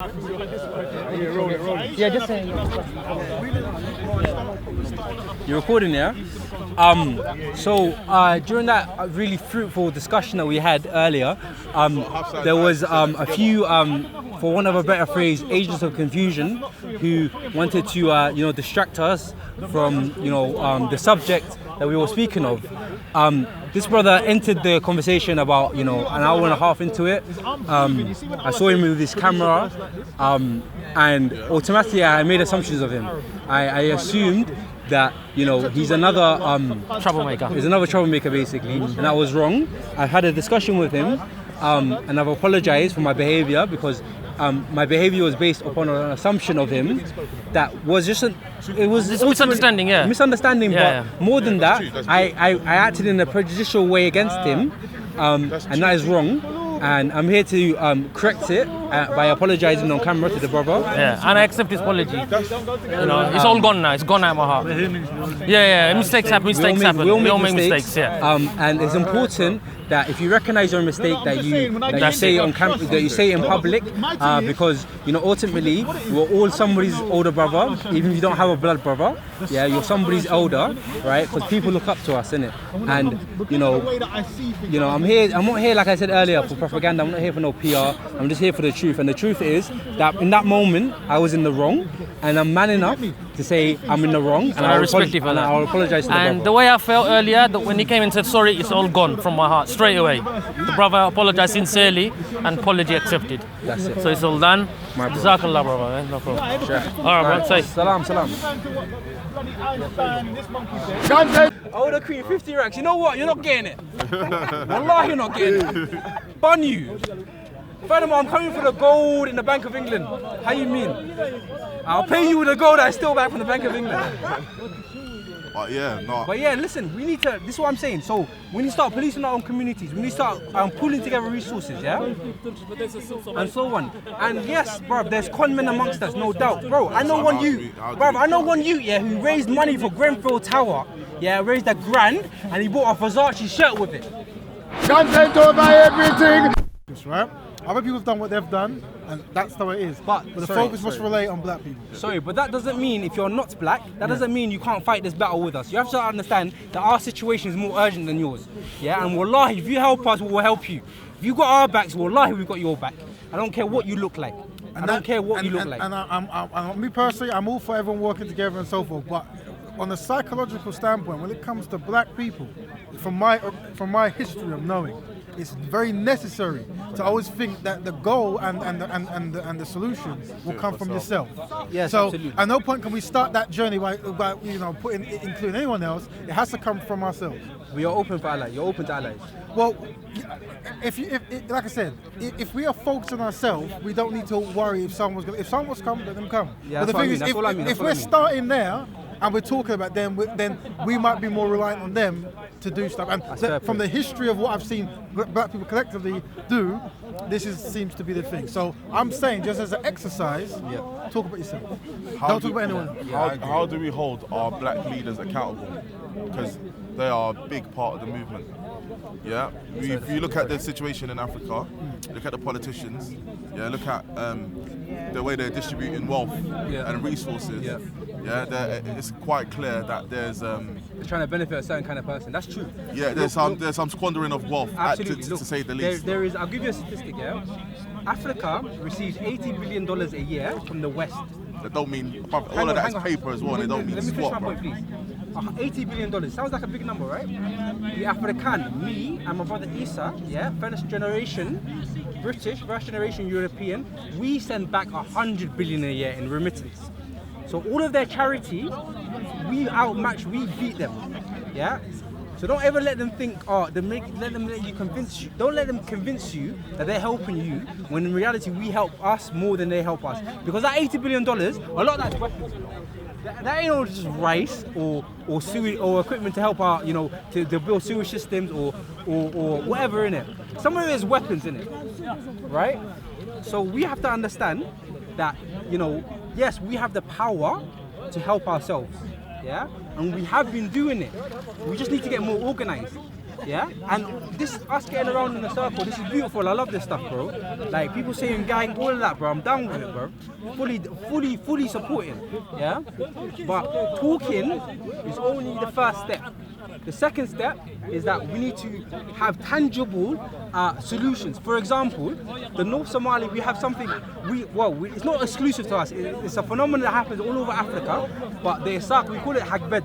Yeah, just saying. You're recording, yeah? During that really fruitful discussion that we had earlier, there was a few, for want of a better phrase, agents of confusion who wanted to, distract us from, the subject that we were speaking of. This brother entered the conversation about, an hour and a half into it. I saw him with his camera, and automatically I made assumptions of him. I assumed that he's another Troublemaker. He's another troublemaker basically, and that was wrong. I've had a discussion with him, and I've apologized for my behavior because my behavior was based upon an assumption of him that was just a misunderstanding. Yeah, misunderstanding. Yeah, but more than that, I acted in a prejudicial way against him, and that is wrong. And I'm here to correct it by apologizing on camera to the brother. Yeah, and I accept his apology. It's all gone now. It's gone out of my heart. Yeah. Mistakes happen. We all make mistakes. Yeah. And it's important that if you recognize your mistake, that you say it on camera, that you say it in public, because ultimately we're all somebody's older brother, even if you don't have a blood brother. Yeah, you're somebody's elder, right? Because people look up to us, innit? And I'm here. I'm not here, like I said earlier, for propaganda. I'm not here for no PR. I'm just here for the truth. And the truth is that in that moment I was in the wrong, and I'm man enough to say I'm in the wrong, and I respect you for that. I'll apologize to the brother. And the way I felt earlier, that when he came and said sorry, it's all gone from my heart straight away. The brother apologized sincerely, and apology accepted. That's it. So it's all done. Jazakallah, brother. No problem. Sure. All right, bro. Say. Salam. I would have created 50 racks. You know what? You're not getting it. Wallahi, you're not getting it. Bun you. Furthermore, I'm coming for the gold in the Bank of England. How you mean? I'll pay you with the gold I stole back from the Bank of England. But yeah, listen, we need to, this is what I'm saying. So, we need to start policing our own communities. We need to start pooling together resources, yeah? And so on. And yes, bruv, there's con men amongst us, no doubt. Bro, I know one youth, yeah, who raised money for Grenfell Tower. Yeah, raised a grand, and he bought a Versace shirt with it. Content over everything! Right? Other people have done what they've done, and that's the way it is. But the focus must relate on black people. Sorry, but that doesn't mean if you're not black, that doesn't mean you can't fight this battle with us. You have to understand that our situation is more urgent than yours. Yeah, and wallahi, if you help us, we'll help you. If you got our backs, wallahi, we've got your back. I don't care what you look like. I don't care what you look like. And me personally, I'm all for everyone working together and so forth. But on a psychological standpoint, when it comes to black people, from my history of knowing, it's very necessary to always think that the goal and the solution will come from yourself. Yes, so absolutely. At no point can we start that journey by including anyone else. It has to come from ourselves. We are open for allies. You're open to allies. Well, if like I said, if we are focused on ourselves, we don't need to worry if someone's come, let them come. Yeah, but the thing is, if we're starting there and we're talking about them, then we might be more reliant on them to do stuff. And from the history of what I've seen black people collectively do, this seems to be the thing. So I'm saying, just as an exercise, talk about yourself. Don't talk about anyone. How do we hold our black leaders accountable? Because they are a big part of the movement. Yeah, if you look at the situation in Africa, look at the politicians, look at the way they're distributing wealth and resources. It's quite clear that there's they're trying to benefit a certain kind of person. That's true. Yeah, there's some squandering of wealth, to say the least. There is. I'll give you a statistic. Yeah, Africa receives $80 billion a year from the West. That don't mean all of that is paper as well. And it don't mean Let me finish squat, my point, please. $80 billion sounds like a big number, right? The African, me and my brother Eesa, first generation British, first generation European, we send back $100 billion a year in remittance. So all of their charity, we outmatch, we beat them. Yeah. So don't ever let them think, don't let them convince you that they're helping you, when in reality we help us more than they help us. Because that $80 billion, a lot of that's weapons. That ain't all just rice or sewage or equipment to help our, to build sewage systems or whatever in it. Some of it is weapons in it, right? So we have to understand that, yes, we have the power to help ourselves, and we have been doing it. We just need to get more organized. Yeah, and this us getting around in a circle, this is beautiful. I love this stuff, bro. Like people saying gang, all of that, bro. I'm down with it, bro. Fully supporting. Yeah, but talking is only the first step. The second step is that we need to have tangible solutions. For example, the North Somali, we have something. It's not exclusive to us. It's a phenomenon that happens all over Africa. But the Isaac, we call it Hagbed.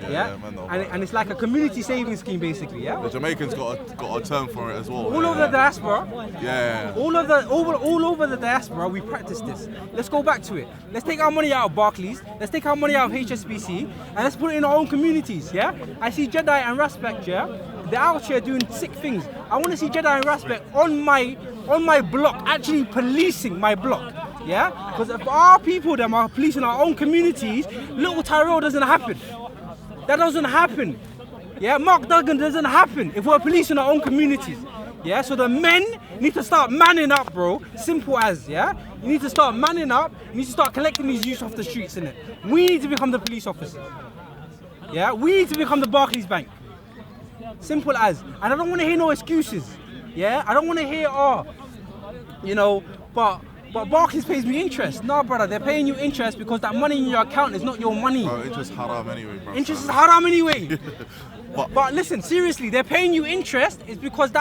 Yeah, and it's like a community savings scheme, basically. Yeah. The Jamaicans got a term for it as well. All over the diaspora. Yeah. All over the diaspora, we practice this. Let's go back to it. Let's take our money out of Barclays. Let's take our money out of HSBC, and let's put it in our own communities. Yeah. I see Jedi and Respect. Yeah. They're out here doing sick things. I want to see Jedi and Respect on my block, actually policing my block. Yeah. Because if our people them are policing our own communities, little Tyrell doesn't happen. That doesn't happen. Yeah, Mark Duggan doesn't happen if we're policing our own communities. Yeah, so the men need to start manning up, bro. Simple as, yeah? You need to start manning up. You need to start collecting these youths off the streets, innit? We need to become the police officers. Yeah, we need to become the Barclays Bank. Simple as. And I don't want to hear no excuses. Yeah, I don't want to hear, but Barclays pays me interest. No, brother, they're paying you interest because that money in your account is not your money. Bro, interest is haram anyway, bro. Interest is haram anyway. But listen, seriously, they're paying you interest is because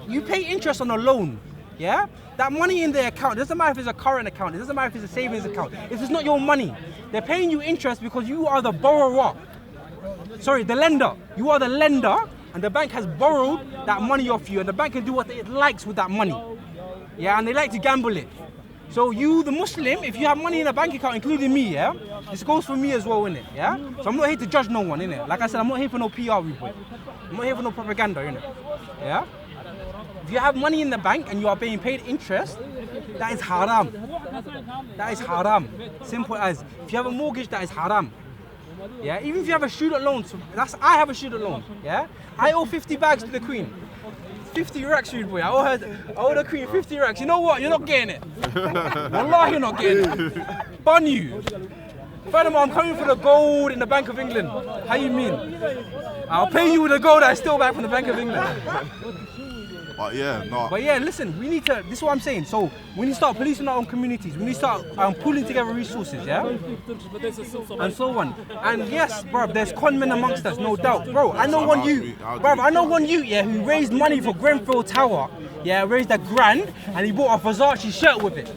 you pay interest on a loan. Yeah? That money in the account, it doesn't matter if it's a current account, it doesn't matter if it's a savings account. If it's not your money, they're paying you interest because you are the borrower. Sorry, the lender. You are the lender, and the bank has borrowed that money off you, and the bank can do what it likes with that money. Yeah, and they like to gamble it. So you, the Muslim, if you have money in a bank account, including me, yeah, this goes for me as well, innit, yeah? So I'm not here to judge no one, innit? Like I said, I'm not here for no PR report. I'm not here for no propaganda, innit? Yeah? If you have money in the bank and you are being paid interest, that is haram. That is haram. Simple as. If you have a mortgage, that is haram. Yeah? Even if you have a student loan, I have a student loan, yeah? I owe 50 bags to the Queen. 50 racks, rude boy. I owe the Queen 50 racks. You know what? You're not getting it. Wallah, you're not getting it. Bun you. Furthermore, I'm coming for the gold in the Bank of England. How you mean? I'll pay you with the gold I steal back from the Bank of England. But yeah, listen, we need to, this is what I'm saying. So, we need to start policing our own communities. We need to start pulling together resources, yeah? And so on. And yes, bro, there's con men amongst us, no doubt. Bro, I know one youth, yeah, who raised money for Grenfell Tower, yeah, raised $1,000, and he bought a Versace shirt with it.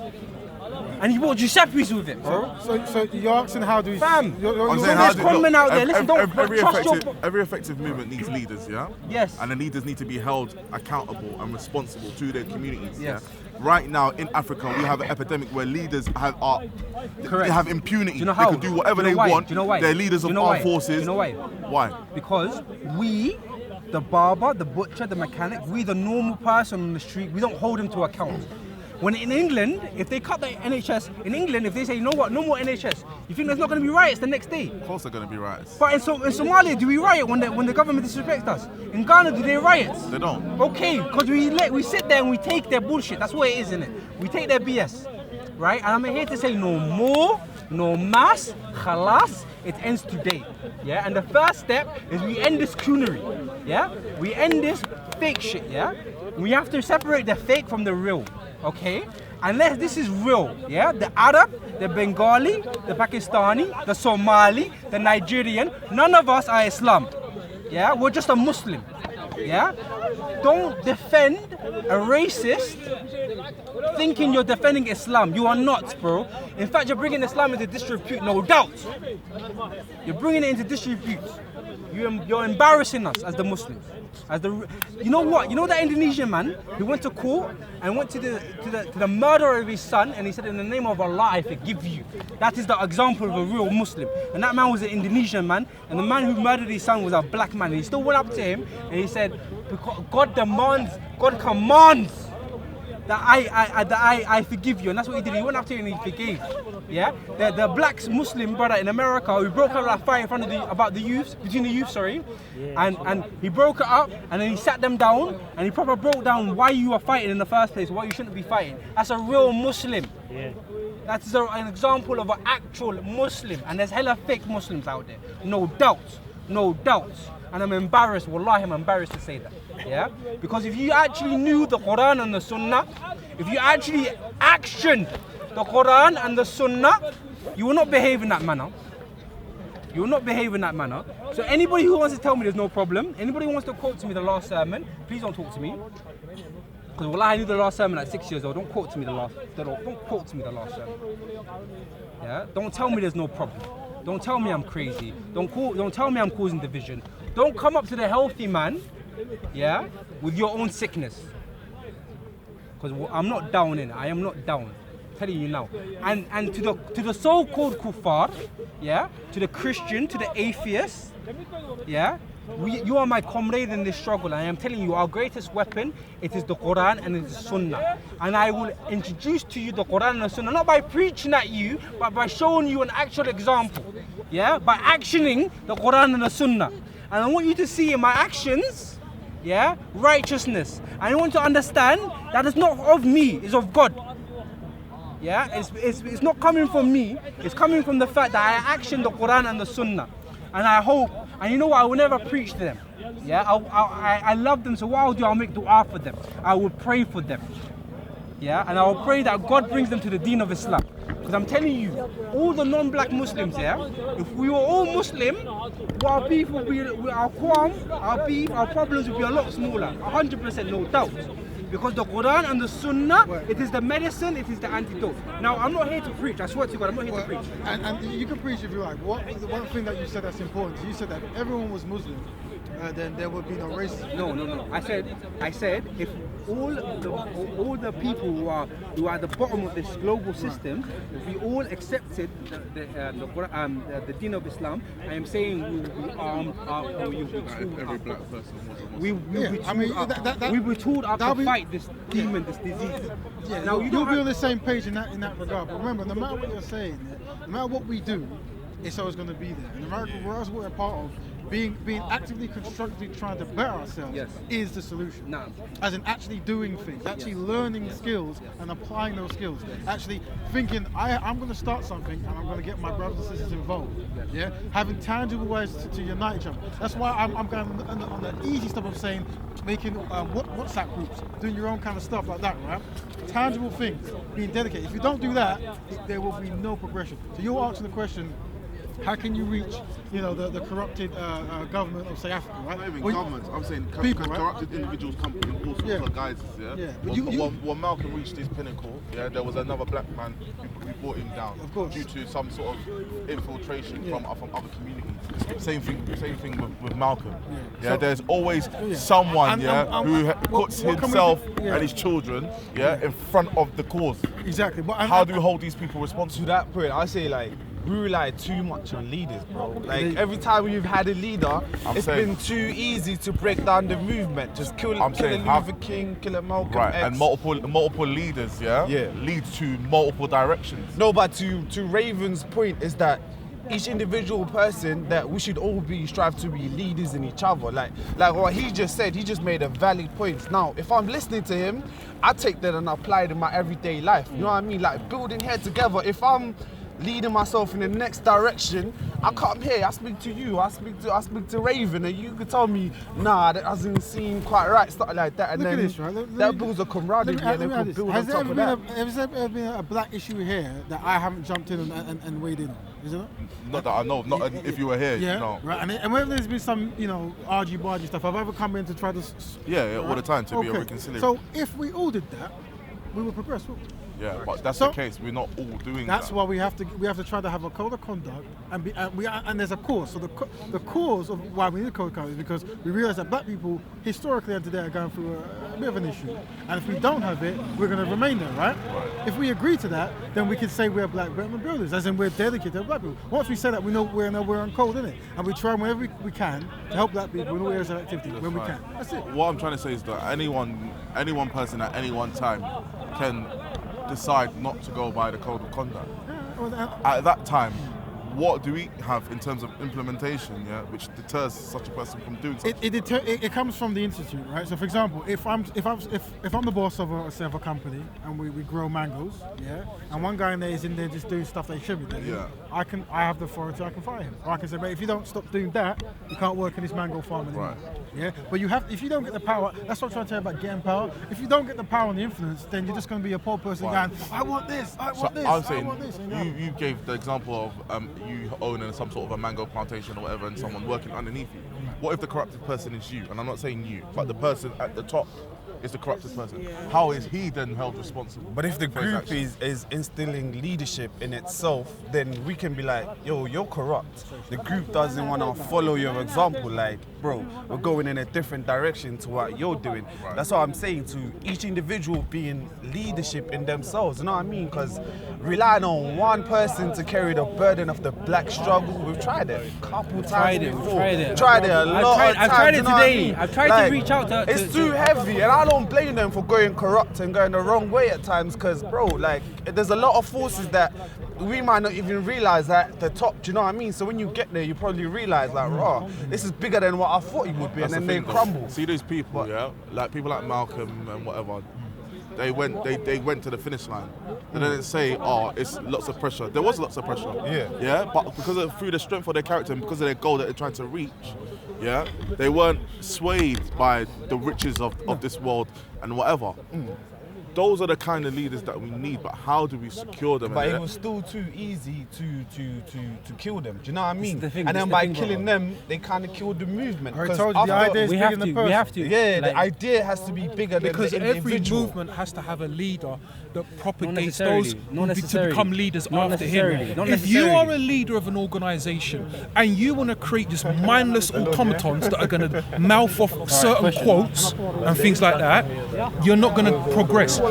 And he bought Giuseppe's with it, bro. So you're asking how do we... Fam, there's con men out there. Listen, every effective movement needs leaders, yeah? Yes. And the leaders need to be held accountable and responsible to their communities, yes. Yeah? Right now in Africa, we have an epidemic where leaders they have impunity. Do you know how? They can do whatever they want. Do you know why? They're leaders of armed forces. Do you know why? Why? Because we, the barber, the butcher, the mechanic, we the normal person on the street, we don't hold them to account. When in England, if they cut the NHS, in England, if they say, you know what, no more NHS, you think there's not going to be riots the next day? Of course they're going to be riots. But in Somalia, do we riot when the government disrespects us? In Ghana, do they riot? They don't. Okay, because we sit there and we take their bullshit. That's what it is, isn't it? We take their BS, right? And I'm here to say no more, no mas, khalas, it ends today. Yeah, and the first step is we end this coonery. Yeah, we end this fake shit. Yeah, we have to separate the fake from the real. Okay, unless this is real, yeah? The Arab, the Bengali, the Pakistani, the Somali, the Nigerian, none of us are Islam. Yeah, we're just a Muslim. Yeah, don't defend a racist thinking you're defending Islam. You are not, bro. In fact, you're bringing Islam into disrepute, no doubt. You're bringing it into disrepute. You're embarrassing us as the Muslims. You know what? You know that Indonesian man who went to court and went to the murderer of his son, and he said, "In the name of Allah, I forgive you." That is the example of a real Muslim. And that man was an Indonesian man, and the man who murdered his son was a black man. And he still went up to him and he said, "Because God commands that I forgive you." And that's what he did. He went up to him and he forgave. Yeah, the black Muslim brother in America who broke up that fight in front of between the youth, and he broke it up and then he sat them down and he proper broke down why you are fighting in the first place, why you shouldn't be fighting. That's a real Muslim. Yeah. That is an example of an actual Muslim, and there's hella fake Muslims out there, no doubt. no doubts. And I'm embarrassed, wallahi, I'm embarrassed to say that. Yeah? Because if you actually knew the Quran and the Sunnah, if you actually actioned the Quran and the Sunnah, you will not behave in that manner. You will not behave in that manner. So anybody who wants to tell me there's no problem, anybody who wants to quote to me the last sermon, please don't talk to me. Because wallahi, I knew the last sermon at 6 years old. Don't quote to me the last. Don't quote to me the last sermon. Yeah. Don't tell me there's no problem. Don't tell me I'm crazy. Don't tell me I'm causing division. Don't come up to the healthy man, yeah, with your own sickness. Because I'm not down in it. I am not down. I'm telling you now. And to the so-called kuffar, yeah, to the Christian, to the atheist, yeah. You are my comrade in this struggle, and I am telling you, our greatest weapon, it is the Quran and it is Sunnah. And I will introduce to you the Quran and the Sunnah, not by preaching at you, but by showing you an actual example. Yeah? By actioning the Quran and the Sunnah. And I want you to see in my actions, yeah, righteousness. And I want to understand that it's not of me, it's of God. Yeah? It's not coming from me, it's coming from the fact that I action the Quran and the Sunnah. And I hope, and you know what, I will never preach to them. Yeah, I love them, so what I'll do, I'll make dua for them. I will pray for them. Yeah, and I will pray that God brings them to the deen of Islam. Because I'm telling you, all the non-black Muslims, yeah, if we were all Muslim, our beef would be, our qualm, our beef, our problems would be a lot smaller. 100%, no doubt. Because the Quran and the Sunnah, it is the medicine, it is the antidote. Now, I'm not here to preach, I swear to God, I'm not here to preach. And you can preach if you like. The one thing that you said that's important, you said that if everyone was Muslim, then there would be no racism. No. I said if all the people who are at the bottom of this global system, if we all accepted the deen of Islam, I am saying we will be armed up and we will be tooled Every up. black person was a Muslim. We will be tooled up to fight this demon, this disease. Yeah, now you'll be on the same page in that regard. But remember, no matter what you're saying, no matter what we do, it's always going to be there. In America, whereas we're a part of, being actively constructively trying to better ourselves is the solution. No. As in actually doing things, actually learning skills and applying those skills. Actually thinking, I'm going to start something and I'm going to get my brothers and sisters involved. Yeah, having tangible ways to unite each other. That's why I'm going on the easy stuff of saying, making WhatsApp groups, doing your own kind of stuff like that, right? Tangible things, being dedicated. If you don't do that, there will be no progression. So you're asking the question, how can you reach, the corrupted government of, say, Africa, right? Not even governments, I'm saying people, corrupted individuals come in all sorts of guises, When Malcolm reached his pinnacle, there was another black man who brought him down due to some sort of infiltration from other communities. Same thing with Malcolm. So, there's always someone who puts himself and his children in front of the cause. Exactly. How do we hold these people responsible? To that point, I say we rely too much on leaders, bro. Every time we've had a leader, it's been too easy to break down the movement. Just kill a Luther King, kill a Malcolm X. And multiple leaders, leads to multiple directions. No, but to Raven's point is that each individual person, that we should all strive to be leaders in each other. Like what he just said, he just made a valid point. Now, if I'm listening to him, I take that and apply it in my everyday life. You know what I mean? Like building here together. If I'm leading myself in the next direction, I come here, I speak to you, I speak to Raven, and you could tell me, nah, that doesn't seem quite right, stuff like that, and then that builds a camaraderie and then could build on top of that. Has there ever been a black issue here that I haven't jumped in and weighed in on? Is it not? Not that I know, not if you were here, no. Right, and whether there's been some, argy-bargy stuff, I've ever come in to try to... all the time, to be a reconciliation. So if we all did that, we would progress, wouldn't we? Yeah, but that's the case. We're not all doing that. That's why we have to try to have a code of conduct, and there's a cause. So the cause of why we need a code of conduct is because we realise that black people historically and today are going through a bit of an issue, and if we don't have it, we're going to remain there, right? If we agree to that, then we can say we're black Brethren builders, as in we're dedicated to black people. Once we say that, we know we're on code, innit? And we try whenever we can to help black people in all areas of activity when we can. That's it. What I'm trying to say is that any one person at any one time can decide not to go by the code of conduct. At that time, what do we have in terms of implementation, yeah, which deters such a person from doing something? It comes from the institute, right? So, for example, if I'm the boss of a company and we grow mangoes, yeah, and one guy in there is in there just doing stuff they shouldn't be doing, Yeah. I have the authority, I can fire him, or I can say, but if you don't stop doing that, you can't work in this mango farm anymore. Right. Yeah, but if you don't get the power, that's what I'm trying to tell you about getting power. If you don't get the power and the influence, then you're just going to be a poor person going, I want this, I want this, I'm I saying want this. you gave the example of you owning some sort of a mango plantation or whatever, and someone working underneath you. What if the corrupted person is you? And I'm not saying you, but the person at the top is the corrupted person. How is he then held responsible? But if the for his group actions? is instilling leadership in itself, then we can be like, yo, you're corrupt. The group doesn't want to follow your example. Like, bro, we're going in a different direction to what you're doing. Right. That's what I'm saying, to each individual being leadership in themselves. You know what I mean? Because relying on one person to carry the burden of the black struggle, we've tried it a couple times before. Tried it a lot of times. I've tried it you know what I today. mean? I've tried to reach out to. It's too heavy, and I don't blame them for going corrupt and going the wrong way at times. Because, bro, like, there's a lot of forces that we might not even realize at the top. Do you know what I mean? So when you get there, you probably realize, like, raw, this is bigger than what I thought it would be, That's and the then thing, they though. crumble. See these people, yeah, like people like Malcolm and whatever. They went to the finish line. They didn't say, oh, it's lots of pressure. There was lots of pressure. Yeah. But through the strength of their character and because of their goal that they're trying to reach, yeah, they weren't swayed by the riches of this world and whatever. Those are the kind of leaders that we need, but how do we secure them? But it was still too easy to kill them. Do you know what I mean? the thing, And this then the by thing, killing brother. them, they kind of killed the movement. I 'Cause told you, the after- idea is we bigger have than the to. person. We have to. Yeah, Like, the idea has to be bigger Because than the every individual. movement has to have a leader that propagates necessarily. those Not to necessarily. become leaders Not after necessarily. him. Not If you are necessarily. a leader of an organization and you want to create just mindless automatons that are going to mouth off certain quotes and things like that, you're not going to progress.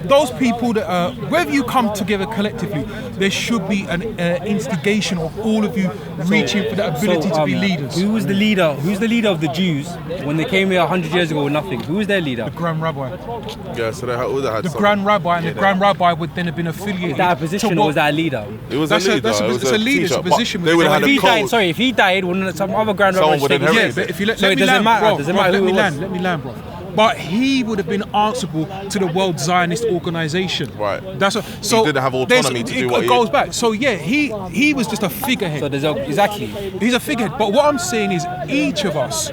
Those people that are, whether you come together collectively, there should be an instigation of all of you reaching for the ability to be leaders. Who was the leader? Who's the leader of the Jews when they came here 100 years ago with nothing? Who was their leader? Grand Rabbi. Yeah, so they had The Grand Rabbi, and the Grand Rabbi would then have been affiliated. Is that a position to or what- was that a leader? It was That's a a- leader. that's a- it was it's a leader, it's a teacher, but position They would within have the had If a he died, code. sorry, if he died, wouldn't some other Grand Someone Rabbi would take his inherit Yeah, place? it. but if you let So me it doesn't land, matter. bro, Doesn't bro, matter let who me it was. land, bro. But he would have been answerable to the World Zionist Organization. Right. That's what. So didn't have there's- autonomy to do it what he goes did. back. So yeah, he was just a figurehead. So there's exactly. He's a figurehead. But what I'm saying is, each of us,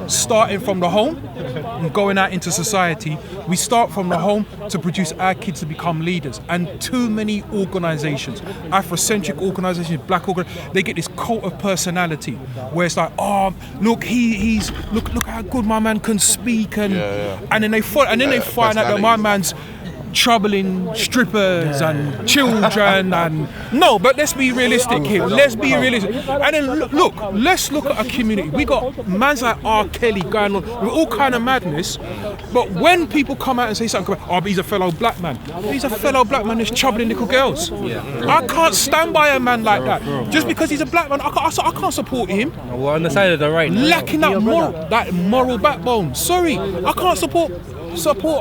starting from the home and going out into society, we start from the home to produce our kids to become leaders. And too many organizations, Afrocentric organizations, black organizations, they get this cult of personality where it's like, oh, look, he's look how good my man can speak, and and then they find out that my man's troubling strippers and children and no, but let's be realistic here. Let's be realistic. And then look, let's look at a community. We got mans like R. Kelly going on with all kind of madness, but when people come out and say something about, oh, but he's a fellow black man. He's a fellow black man that's troubling little girls. I can't stand by a man like that. Just because he's a black man, I can't support him. We're on the side of the right. Lacking that moral backbone. Sorry, I can't support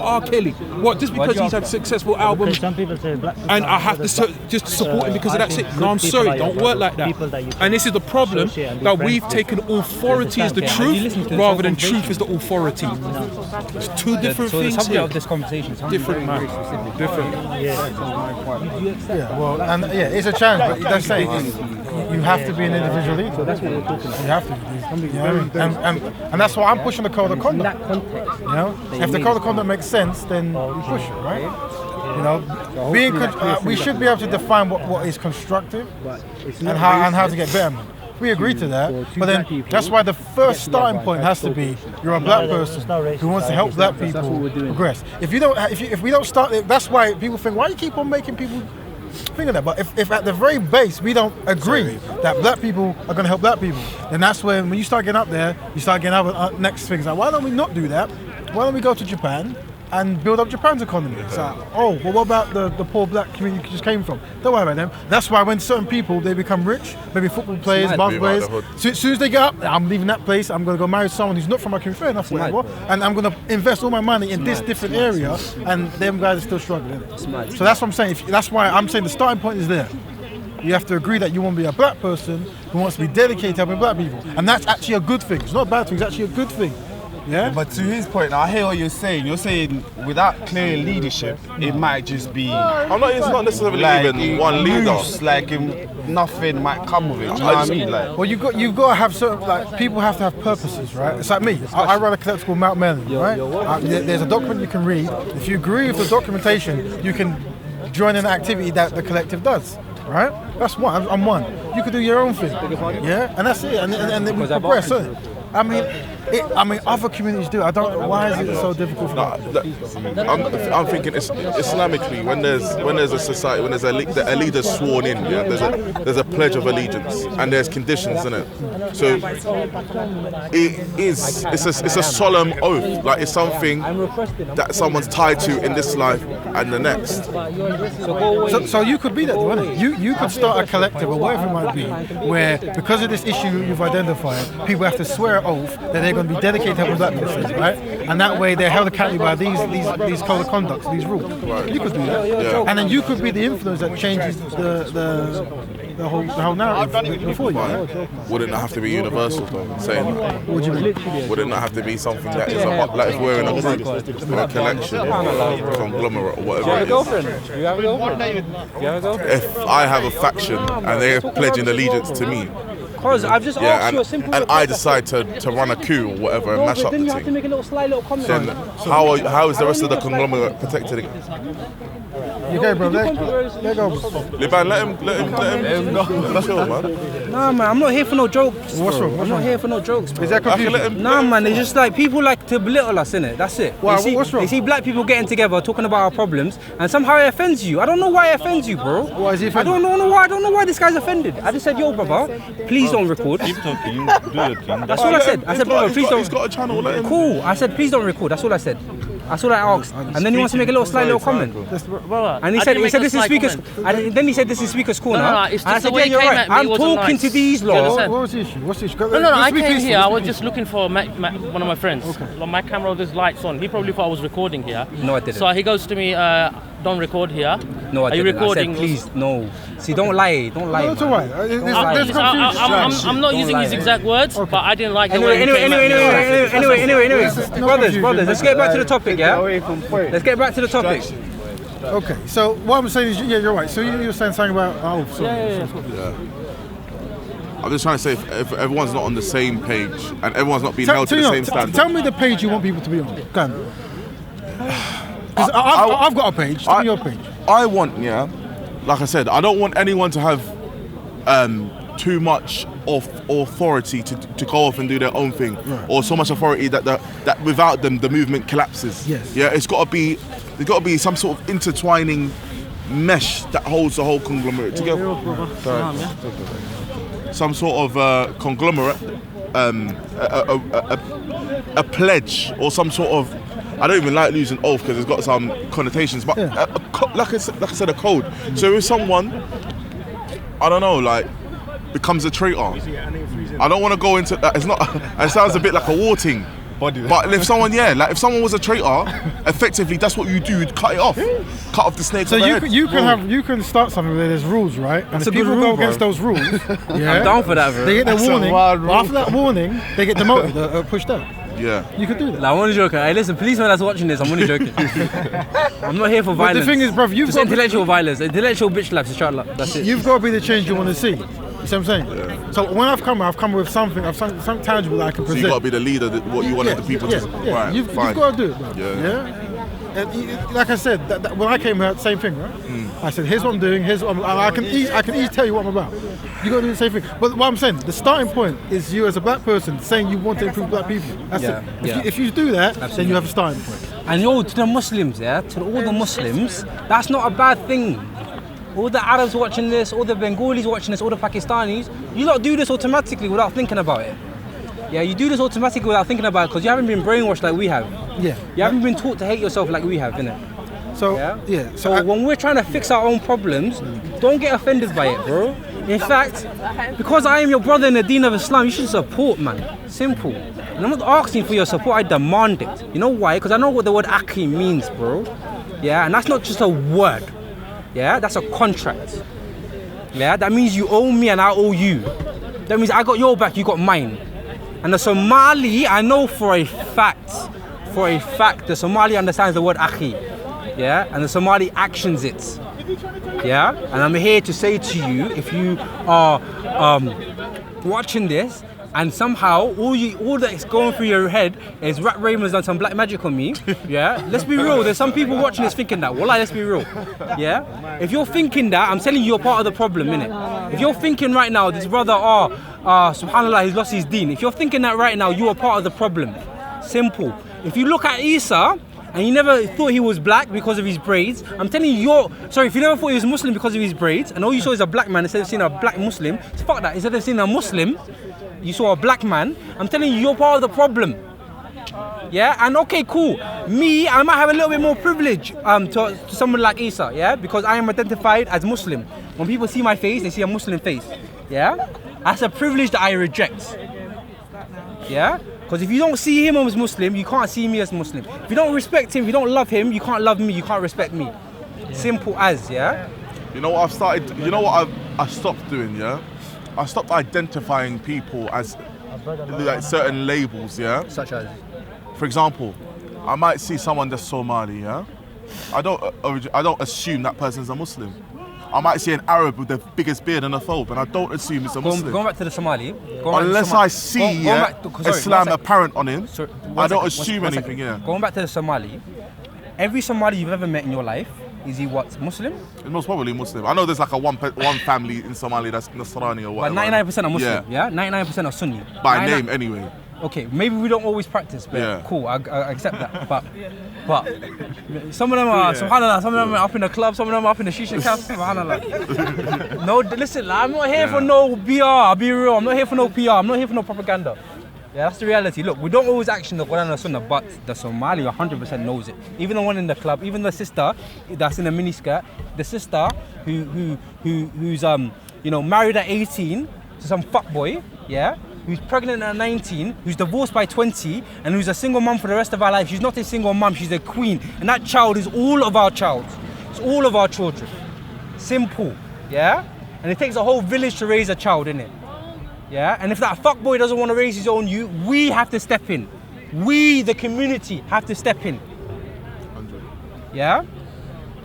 R. Kelly. What, just because he's had successful albums Some people say black people and I are have the to top. just support him because I that's it? think No, I'm good people sorry, are don't your work like that. people that you And this is the problem, associate and be that friends we've with. taken authority as the Yeah. You listen to truth the rather than conversation. truth as the authority. It's two different So the things subject here. of this conversation is Different, man. Different. Yeah, well, and yeah, it's a challenge, but that's saying you have to be an individual leader. So that's what we're talking about. You have to. You know what I mean? And that's why I'm pushing the code of conduct. You know, if the code of conduct makes sense, then we push it, right? You know, we should be able to define what is constructive and how to get better. We agree to that, but then that's why the first starting point has to be you're a black person who wants to help black people progress. If we don't start, that's why people think, why do you keep on making people think of that? But if at the very base we don't agree that black people are going to help black people, then that's when you start getting up there, you start getting other next things. Like, why don't we not do that? Why don't we go to Japan and build up Japan's economy? It's like, oh, well, what about the poor black community you just came from? Don't worry about them. That's why when certain people, they become rich, maybe football players, basketball players, as soon as they get up, I'm leaving that place, I'm going to go marry someone who's not from my community, fair enough, whatever, and I'm going to invest all my money in this different area, and them guys are still struggling. So that's what I'm saying. That's why I'm saying the starting point is there. you have to agree that you want to be a black person who wants to be dedicated to helping black people. And that's actually a good thing. It's not a bad thing, it's actually a good thing. Yeah? But to his point, I hear what you're saying. You're saying without clear leadership, it might just be It's not necessarily even one leader. loose, nothing might come of it. Do you know what I mean? Well, you've got to have certain, people have to have purposes, right? It's like me. I run a collective called Mount Melon, right? There's a document you can read. If you agree with the documentation, you can join an activity that the collective does, right? That's one. I'm one. You could do your own thing, yeah, and that's it. And then we progress. I mean, other communities do. I don't know why is it so difficult for them. I'm thinking Islamically, when there's a society, when there's a leader sworn in, there's a pledge of allegiance and there's conditions in it. So it's a solemn oath. Like it's something that someone's tied to in this life and the next. So you could be that, wouldn't you? You could start a collective or whatever it might be, where because of this issue you've identified, people have to swear an oath that they're going to be dedicated to helping black people, right? And that way they're held accountable by these code of conduct, these rules. Right. You could do that, and then you could be the influence that changes the whole narrative before you. Right? Wouldn't that have to be universal though? Saying What do you mean? wouldn't that have to be something that is like if we're in a group or a collection, conglomerate or whatever it is. You have a girlfriend? If I have a faction and they're pledging allegiance to me, Cause I've just asked you a simple and I decide to run a coup or whatever and mash up the then you have to thing, make a little slight little comment. then how is the rest of the conglomerate protected against? You go, bro. There you go. Liban, let him go. Chill, man. Nah, man, I'm not here for no jokes. What's wrong? I'm not here for no jokes, bro. Is that confusion? Nah, man, it's just like people like to belittle us, innit? That's it. Why? What's wrong? They see black people getting together, talking about our problems, and somehow it offends you. I don't know why it offends you, bro. Why is he offended? I don't know why this guy's offended. I just said, yo, brother, please don't record. Keep talking, do your thing. That's all I said. I said, brother, please don't. He's got a channel. Let him. Cool. I said, please don't record. That's all I said. That's all I asked. And then he wants to make a little slight little comment. Brother, And he said this is speaker's. Then he said this is speaker's corner. No, it's and I just said, the way yeah, he you're came right. at me, I'm it wasn't talking nice. to these You lot. understand? What was the issue? What's the issue? No, I Let's be came peaceful, here. let's I be was peaceful. just looking for one of my friends. Like, my camera with his lights on. He probably thought I was recording here. No, I didn't. So he goes to me, don't record here. No, I Are you didn't. recording? I said, please, no. See, don't lie. Don't lie. No, it's man. alright. There's confusion. I'm not Don't using lie, his man. exact words, but I didn't like the way he came at me. Anyway. Brothers, let's get back to the topic, yeah? Let's get back to the topic. Okay, so what I'm saying is, yeah, you're right. So you were saying something about, I'm just trying to say if everyone's not on the same page and everyone's not being held to the same standard. Tell me the page you want people to be on. Go on. 'Cause I've got a page. Tell me your page. I want, like I said, I don't want anyone to have too much of authority to go off and do their own thing, or so much authority that without them the movement collapses. Yes. Yeah, there's got to be some sort of intertwining mesh that holds the whole conglomerate together. Some sort of conglomerate, a pledge, or some sort of. I don't even like using oath because it's got some connotations, but like I said, a code. So if someone, I don't know, like becomes a traitor, I don't want to go into that. It's not. It sounds a bit like a war thing. But if someone, if someone was a traitor, effectively that's what you do. You'd cut it off, cut off the snake. So you can start something where there's rules, right? And if people go against those rules, I'm down for that, bro. they get their warning. After that warning, they get demoted, pushed out. Yeah. You could do that. Nah, I'm only joking. Hey, listen, policeman that's watching this, I'm only joking. I'm not here for But violence. the thing is, bruv, just intellectual violence, intellectual bitch slaps, inshallah. That's it. You've got to be the change you want to see. You see what I'm saying? Yeah. So when I've come with something, something tangible that I can present. So you got to be the leader, what you wanted the people to. Yeah. Right, you've got to do it, bro. Yeah. And like I said, when I came here, same thing, right? I said, here's what I'm doing, here's what I can easily tell you what I'm about. You got to do the same thing. But what I'm saying, the starting point is you as a black person saying you want to improve black people. That's it. If you do that, then you have a starting point. And yo, to the Muslims, to all the Muslims, that's not a bad thing. All the Arabs watching this, all the Bengalis watching this, all the Pakistanis, you lot do this automatically without thinking about it. Yeah, you do this automatically without thinking about it because you haven't been brainwashed like we have. Yeah. You haven't been taught to hate yourself like we have, innit? So when we're trying to fix our own problems, don't get offended by it, bro. In fact, because I am your brother in the deen of Islam, you should support, man. Simple. And I'm not asking for your support, I demand it. You know why? Because I know what the word akhi means, bro. Yeah, and that's not just a word. Yeah, that's a contract. Yeah, that means you owe me and I owe you. That means I got your back, you got mine. And the Somali, I know for a fact, the Somali understands the word akhi. Yeah, and the Somali actions it. Yeah, and I'm here to say to you, if you are watching this and somehow all that's going through your head is Rat Raymond's done some black magic on me, yeah, let's be real, there's some people watching this thinking that, wallah, let's be real, yeah, if you're thinking that, I'm telling you, you're part of the problem, innit? If you're thinking right now, this brother, subhanallah, he's lost his deen, if you're thinking that right now, you are part of the problem. Simple. If you look at Eesa, and you never thought he was black because of his braids, I'm telling you, if you never thought he was Muslim because of his braids, and all you saw is a black man instead of seeing a black Muslim, fuck that, instead of seeing a Muslim, you saw a black man, I'm telling you, you're part of the problem. Yeah, and okay, cool. Me, I might have a little bit more privilege to someone like Eesa, yeah, because I am identified as Muslim. When people see my face, they see a Muslim face, yeah? That's a privilege that I reject, yeah? Because if you don't see him as Muslim, you can't see me as Muslim. If you don't respect him, if you don't love him, you can't love me, you can't respect me. Simple as, yeah? You know what I stopped doing, yeah? I stopped identifying people as like certain labels, yeah? Such as? For example, I might see someone that's Somali, yeah? I don't assume that person's a Muslim. I might see an Arab with the biggest beard and a thobe, and I don't assume it's a Muslim. Going back to the Somali. Unless I see Islam apparent on him, I don't assume anything, yeah. Going back to the Somali, every Somali you've ever met in your life, is he what, Muslim? He's most probably Muslim. I know there's like one family in Somalia that's Nasrani or whatever. But 99% are Muslim, yeah? 99% are Sunni. By name, anyway. Okay, maybe we don't always practice, but yeah. Cool, I accept that. But some of them are, subhanAllah, some of them are up in the club, some of them are up in the shisha cafe, subhanAllah. No, listen, I'm not here for no PR, I'll be real, I'm not here for no PR, I'm not here for no propaganda. Yeah, that's the reality. Look, we don't always action the Quran and the Sunnah, but the Somali 100% knows it. Even the one in the club, even the sister that's in a miniskirt, the sister who's married at 18 to some fuckboy, yeah, who's pregnant at 19, who's divorced by 20, and who's a single mum for the rest of her life. She's not a single mum, she's a queen. And that child is all of our child. It's all of our children. Simple, yeah? And it takes a whole village to raise a child, innit? Yeah? And if that fuckboy doesn't want to raise his own youth, we have to step in. We, the community, have to step in. Yeah?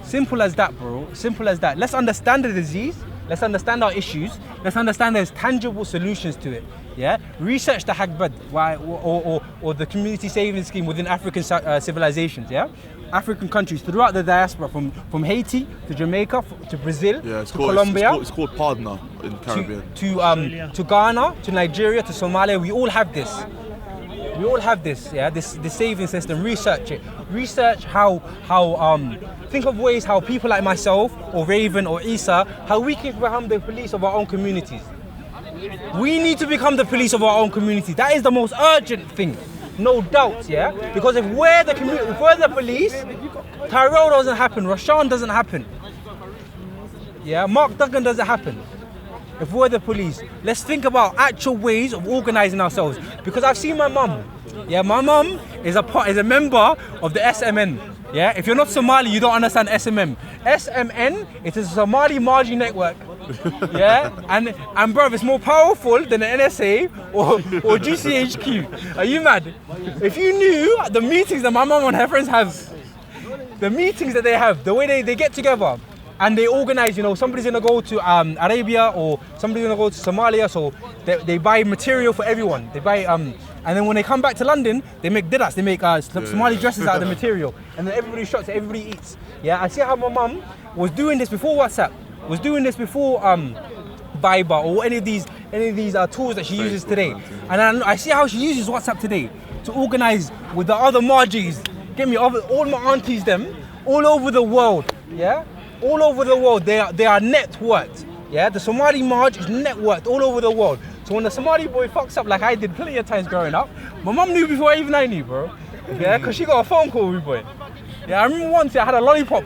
Simple as that, bro. Simple as that. Let's understand the disease. Let's understand our issues. Let's understand there's tangible solutions to it. Yeah, research the Hagbad or the community savings scheme within African civilizations. Yeah, African countries throughout the diaspora, from Haiti to Jamaica to Brazil to Colombia. It's called Partner in the Caribbean. To Ghana, to Nigeria, to Somalia. We all have this. We all have this. Yeah, this saving system. Research it. Research how think of ways how people like myself or Raven or Eesa, how we can become the police of our own communities. We need to become the police of our own community. That is the most urgent thing, no doubt, yeah? Because if we're the police, Tyrell doesn't happen, Rashawn doesn't happen. Yeah, Mark Duggan doesn't happen. If we're the police, let's think about actual ways of organizing ourselves. Because I've seen my mum. Yeah, my mum is a member of the SMN. Yeah, if you're not Somali, you don't understand SMN. SMN, it is a Somali Margie Network. Yeah, and bro, it's more powerful than the NSA or GCHQ. Are you mad? If you knew the meetings that my mum and her friends have, the meetings that they have, the way they get together and they organize, somebody's gonna go to Arabia or somebody's gonna go to Somalia, so they buy material for everyone. They buy and then when they come back to London, they make didas, they make Somali dresses out of the material, and then everybody shots, everybody eats. Yeah, I see how my mum was doing this before WhatsApp. Was doing this before Viber or any of these tools that she uses today. And I see how she uses WhatsApp today to organize with the other Margies. Get me, all my aunties, them, all over the world, yeah? All over the world, they are networked, yeah? The Somali Marge is networked all over the world. So when the Somali boy fucks up like I did plenty of times growing up, my mum knew before even I knew, bro. Yeah, because she got a phone call with me, boy. Yeah, I remember once I had a lollipop.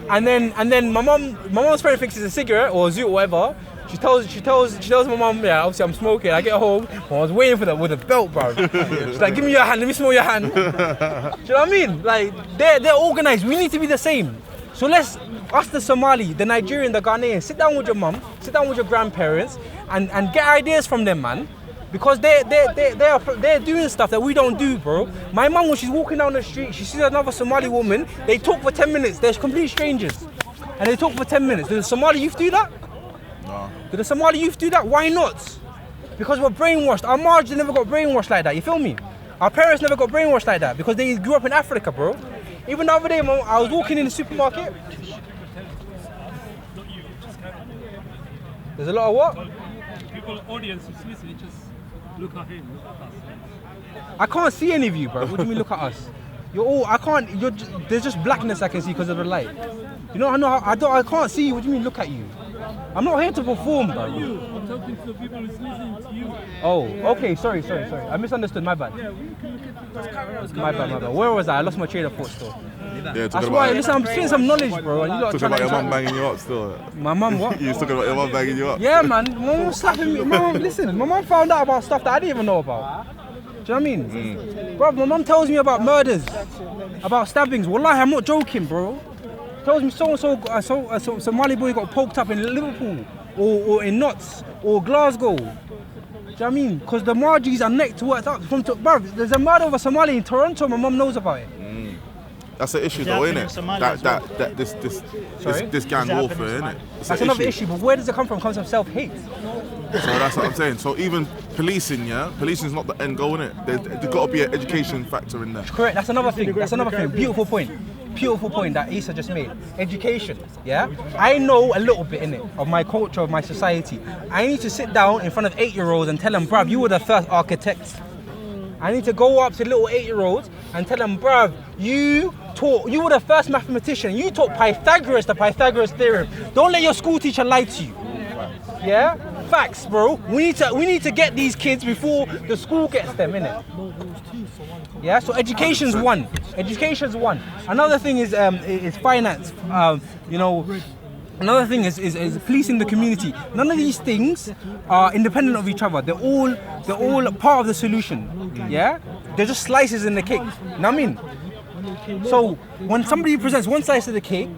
And then my mom's friend fixes a cigarette or a zoo or whatever. She tells my mom, yeah, obviously I'm smoking. I get home, I was waiting for that with a belt, bro. She's like, give me your hand, let me smell your hand. Do you know what I mean? Like, they're organized. We need to be the same. So let's, us the Somali, the Nigerian, the Ghanaian, sit down with your mum, sit down with your grandparents, and get ideas from them, man. Because they're doing stuff that we don't do, bro. My mum, when she's walking down the street, she sees another Somali woman, they talk for 10 minutes, they're complete strangers. And they talk for 10 minutes. Do the Somali youth do that? No. Do the Somali youth do that? Why not? Because we're brainwashed. Our margins never got brainwashed like that, you feel me? Our parents never got brainwashed like that because they grew up in Africa, bro. Even the other day, Mom, I was walking in the supermarket. There's a lot of what? People, audience is listening, just look at him, look at us. I can't see any of you, bro. What do you mean look at us? You're all, there's just blackness I can see because of the light. You know, I can't see you. What do you mean look at you? I'm not here to perform, bro. I'm talking to the people who's listening to you. Oh, okay, sorry. I misunderstood, my bad. Yeah, we can look at it. My bad. Where was I lost my train of thought still. Yeah, That's why, listen, I'm spitting some knowledge, bro. And you lot talking trying about to your mum banging you up still. My mum what? You was talking about your mum banging you up. Yeah, man. My mum was slapping me. Listen, my mum found out about stuff that I didn't even know about. Do you know what I mean? Bro, my mum tells me about murders, about stabbings. Wallahi, I'm not joking, bro. Tells me so Somali boy got poked up in Liverpool or in Notts or Glasgow. Do you know what I mean? Because the Margies are neck to work up. Bro, there's a murder of a Somali in Toronto, my mum knows about it. That's an issue though, isn't it? This gang warfare, isn't it? That's another issue, but where does it come from? It comes from self-hate. So that's what I'm saying. So even policing, policing's not the end goal, innit? There's got to be an education factor in there. Correct, that's another thing. Beautiful point that Eesa just made. Education, yeah? I know a little bit in it of my culture, of my society. I need to sit down in front of 8-year-olds and tell them, bruv, you were the first architect. I need to go up to little 8-year-olds and tell them, bruv, you were the first mathematician. You taught Pythagoras the Pythagoras theorem. Don't let your school teacher lie to you. Yeah? Facts, bro. We need to get these kids before the school gets them, innit? Yeah, so education's one. Another thing is finance. Another thing is policing the community. None of these things are independent of each other. They're all part of the solution. Yeah? They're just slices in the cake. You know what I mean? So when somebody presents one slice of the cake,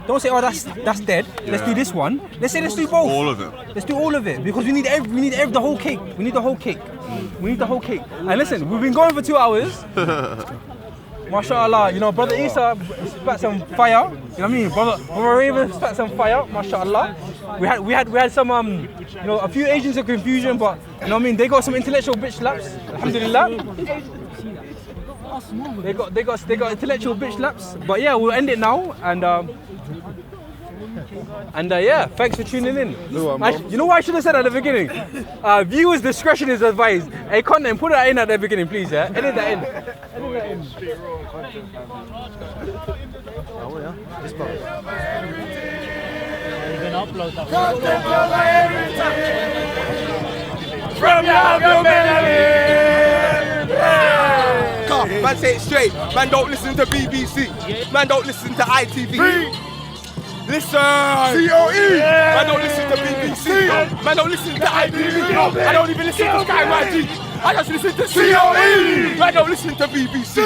don't say, oh, that's dead. Let's do this one. Let's say let's do both. All of it. Let's do all of it because we need the whole cake. We need the whole cake. And listen, we've been going for 2 hours. MashaAllah, brother Eesa spat some fire. You know what I mean? Brother Raven spat some fire. MashaAllah. We had some a few agents of confusion, but you know what I mean? They got some intellectual bitch slaps. Alhamdulillah. They got intellectual bitch slaps. But yeah, we'll end it now and yeah, thanks for tuning in. You know what I should have said at the beginning? Viewers' discretion is advised. Hey, content, put that in at the beginning, please, yeah? Edit that in. You can upload that. From your man, say it straight. Man, don't listen to BBC. Man, don't listen to ITV. Listen! COE! Man, don't listen to BBC. Man, don't listen to ITV. I don't even listen to Sky YG. I just listen to COE! Man, don't listen to BBC.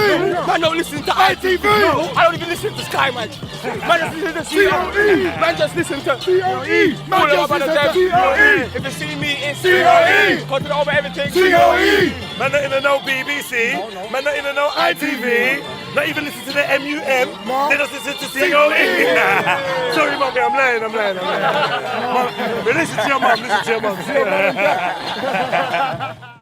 Man, don't listen to ITV. I don't even listen to Sky Magic. Man, just listen to COE! Man, just listen to COE! Man, just listen to COE! If you see me, it's COE! Content over everything, COE! Man, not even know BBC. Man, not even know ITV. Not even listen to the MUM. They just listen to COE. Sorry, mommy, I'm lying. Mom, listen to your mom.